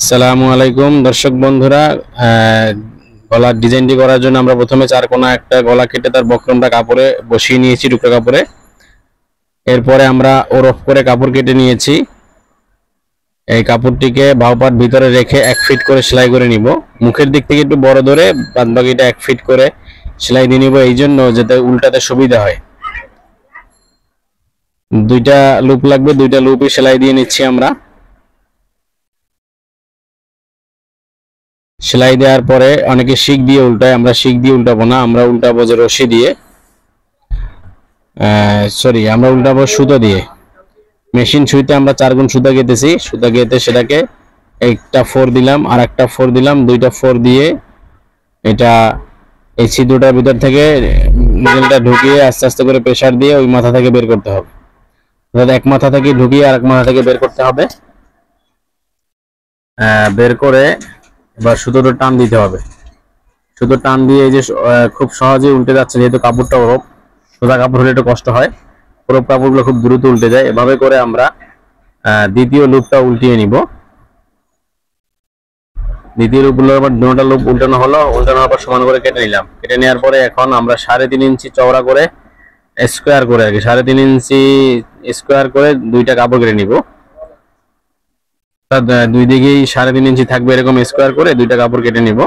আসসালামু আলাইকুম দর্শক বন্ধুরা, গলার ডিজাইনটি করার জন্য আমরা প্রথমে চার কোণা একটা গলা কেটে তার বক্রমটা কাপড়ে বসিয়ে নিয়েছি, টুকরা কাপড়ে। এরপরে আমরা ওরফ করে কাপড় কেটে নিয়েছি। এই কাপড়টিকে বাহু পাট ভিতরে রেখে 1 ফিট করে সেলাই করে নিব। মুখের দিক থেকে একটু বড় ধরে বাদবাকিটা 1 ফিট করে সেলাই দিয়ে নিব, এই জন্য যাতে উল্টাতে সুবিধা হয়। দুইটা লুপ লাগবে, দুইটা লুপই সেলাই দিয়ে নিচ্ছি আমরা। সেলাই দেওয়ার পরে অনেকে শিক দিয়ে উল্টায়, আমরা শিক দিয়ে উল্টাবো না, আমরা উল্টাবো যে রশি দিয়ে, আমরা উল্টাবো সুতো দিয়ে। মেশিন সুইতে আমরা 4 গুণ সুতা গেঁথেছি, সুতা গেঁথে সেটাকে একটা 4 দিলাম আর একটা 4 দিলাম, দুইটা 4 দিয়ে এটা এই ছিদ্রটার ভিতর থেকে নিডলটা ঢুকিয়ে আস্তে আস্তে করে প্রেসার দিয়ে ওই মাথা থেকে বের করতে হবে। অর্থাৎ এক মাথা থেকে ঢুকিয়ে আর এক মাথা থেকে বের করতে হবে। বের করে এবার সুতোটা টান দিতে হবে। সুতো টান দিয়ে এই যে খুব সহজেই উল্টে যাচ্ছে, যেহেতু কাপড়টা ওরফ, সোজা কাপড় হলে একটু কষ্ট হয়, ওরফ কাপড়গুলো খুব দ্রুত উল্টে যায়। এভাবে করে আমরা দ্বিতীয় লুপটা উল্টিয়ে নিব। দ্বিতীয় লুপগুলো আবার দুটো লুপ উল্টানো হলো, উল্টানোর পর সমান করে কেটে নিলাম। কেটে নেওয়ার পরে এখন আমরা 3.5 ইঞ্চি চওড়া করে স্কোয়ার করে, আর কি 3.5 ইঞ্চি স্কোয়ার করে দুইটা কাপড় কেটে নিব। দুই দিকেই 3.5 ইঞ্চি থাকবে, এরকম স্কোয়ার করে দুইটা কাপড় কেটে নিব।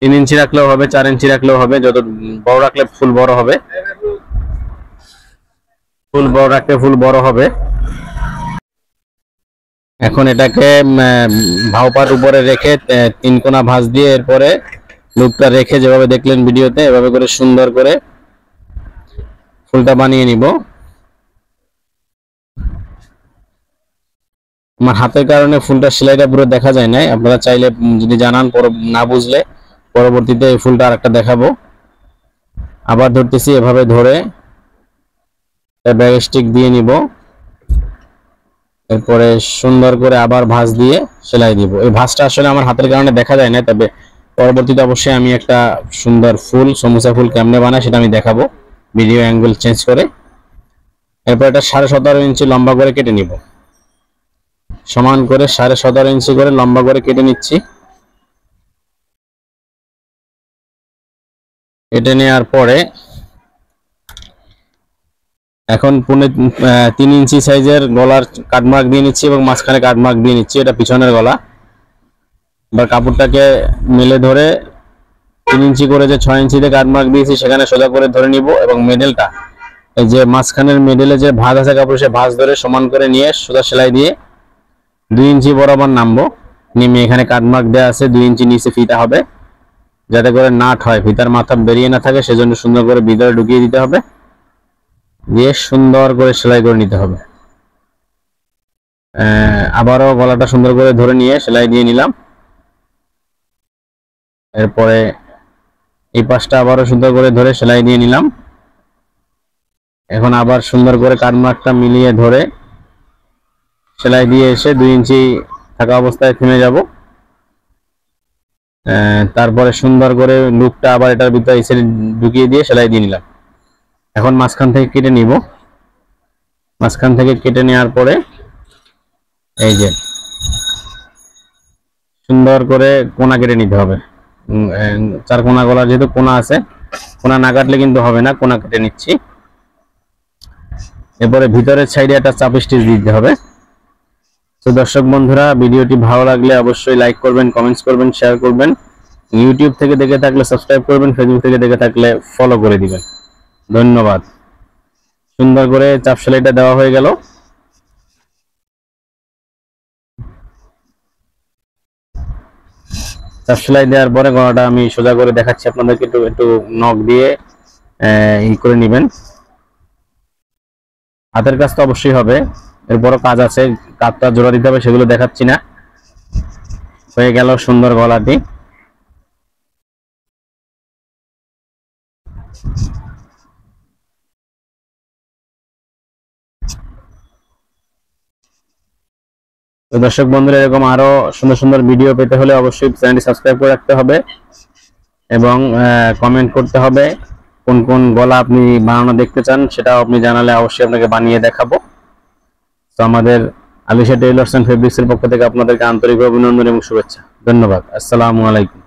3 ইঞ্চি রাখলেও হবে, 4 ইঞ্চি রাখলেও হবে, যত বড় রাখলে ফুল বড় হবে, ফুল বড় রাখলে ফুল বড় হবে। এখন এটাকে বাহু পাট উপরে রেখে 3 কোণা ভাঁজ দিয়ে এরপরে লুপটা রেখে যেভাবে দেখলেন ভিডিওতে, এভাবে করে সুন্দর করে ফুলটা বানিয়ে নিব। আমার হাতের কারণে ফুলটা সেলাইটা পুরো দেখা যায় না, আপনারা চাইলে যদি জানান, না বুঝলে পরবর্তীতে এই ফুলটা আরেকটা দেখাবো। আবার ধরতেছি, এভাবে ধরে ব্যাক স্টিক দিয়ে নিব, এরপরে সুন্দর করে আবার ভাঁজ দিয়ে সেলাই দিব। এই ভাঁজটা আসলে আমার হাতের কারণে দেখা যায় না, তবে পরবর্তীতে অবশ্যই আমি একটা সুন্দর ফুল, সমুচা ফুল কেমনে বানাই সেটা আমি দেখাবো ভিডিও অ্যাঙ্গেল চেঞ্জ করে। এরপর এটা 17.5 ইঞ্চি লম্বা করে কেটে নিব, সমান করে 17.5 ইঞ্চি করে লম্বা করে কেটে নিচ্ছি। কেটে নেওয়ার পরে এখন 3 ইঞ্চি সাইজের গলার কাটমার্ক দিয়ে নিচ্ছি এবং মাঝখানে কাটমার্ক দিয়ে নিচ্ছি, এটা পিছনের গলা। এবার কাপড়টাকে মেলে ধরে 3 ইঞ্চি করে যে 6 ইঞ্চিতে কাটমার্ক দিয়েছি সেখানে সোজা করে ধরে নিব, এবং মেডেলটা, এই যে মাঝখানের মেডেলে যে ভাঁজ আছে কাপড়, সে ভাঁজ ধরে সমান করে নিয়ে সোজা সেলাই দিয়ে 2 ইঞ্চি বরাবর নামবো। নেমে এখানে কাটমার্ক দেওয়া আছে, 2 ইঞ্চি নিচে ফিতা হবে, যাতে করে নাট হয়, ফিতার মাথা বেরিয়ে না থাকে, সেজন্য সুন্দর করে ভিতরে ঢুকিয়ে দিতে হবে, দিয়ে সুন্দর করে সেলাই করে নিতে হবে। আবারও গলাটা সুন্দর করে ধরে নিয়ে সেলাই দিয়ে নিলাম। এরপরে এই পাশটা আবারও সুন্দর করে ধরে সেলাই দিয়ে নিলাম। এখন আবার সুন্দর করে কাটমার্কটা মিলিয়ে ধরে সেলাই দিয়ে এসে 2 ইঞ্চি থাকা অবস্থায় থেমে যাব। তারপরে সুন্দর করে লুপটা আবার এটার ভিতরে এই সাইডে ঢুকিয়ে দিয়ে সেলাই দিয়ে নিলাম। এখন মাঝখান থেকে কেটে নিব। মাঝখান থেকে কেটে নেওয়ার পরে এই যে সুন্দর করে কোণা কেটে নিতে হবে। 4 কোণা গলার যেহেতু কোণা আছে, কোণা না কাটলে কিন্তু হবে না, কোণা কেটে নিচ্ছি। এরপরে ভিতরের সাইডে একটা চাপ স্টিচ দিতে হবে। তো দর্শক বন্ধুরা, ভিডিওটি ভালো লাগলে অবশ্যই লাইক করবেন, কমেন্টস করবেন, শেয়ার করবেন। ইউটিউব থেকে দেখে থাকলে সাবস্ক্রাইব করবেন, ফেসবুক থেকে দেখে থাকলে ফলো করে দিবেন। ধন্যবাদ। সুন্দর করে চাপ সেলাইটা দেওয়া হয়ে গেল। চাপ সেলাই দেওয়ার পরে গলাটা আমি সোজা করে দেখাচ্ছি আপনাদেরকে, একটু একটু নখ দিয়ে করে নেবেন। হাতের কাজ তো অবশ্যই হবে, এরপরও কাজ আছে, কাজটা জোড়া দিতে হবে, সেগুলো দেখাচ্ছি না। হয়ে গেল সুন্দর গলাটি। তো দর্শক বন্ধুরা, এরকম আরো সুন্দর সুন্দর ভিডিও পেতে হলে অবশ্যই চ্যানেলটি সাবস্ক্রাইব করে রাখতে হবে এবং কমেন্ট করতে হবে কোন কোন গলা আপনি বানানো দেখতে চান, সেটাও আপনি জানালে অবশ্যই আপনাকে বানিয়ে দেখাবো। তো আমাদের আলিশা টেইলর্স এন্ড ফেব্রিক্সের পক্ষ থেকে আপনাদেরকে আন্তরিক অভিনন্দন এবং শুভেচ্ছা। ধন্যবাদ। আসসালামু আলাইকুম।